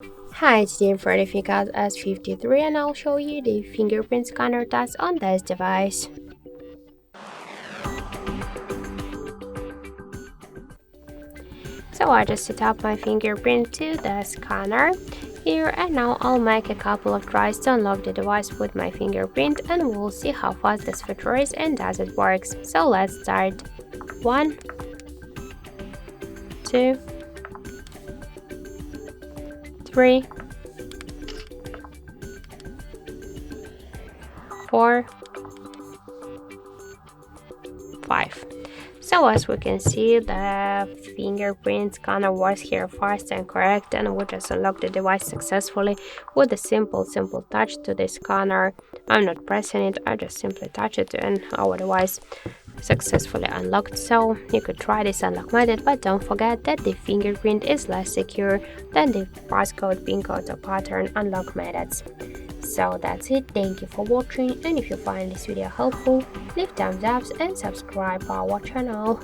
Hi, it's Jim for the Cat S53 and I'll show you the fingerprint scanner test on this device. So I just set up my fingerprint to the scanner here, and now I'll make a couple of tries to unlock the device with my fingerprint and we'll see how fast this feature is and does it works. So let's start. 1, 2, 3, 4, 5. So as we can see, the fingerprint scanner was here fast and correct, and we just unlocked the device successfully with a simple touch to the scanner. I'm not pressing it, I just simply touch it and our device successfully unlocked. So you could try this unlock method, but don't forget that the fingerprint is less secure than the passcode, pin code or pattern unlock methods. So that's it, thank you for watching, and if you find this video helpful, leave thumbs up and subscribe our channel.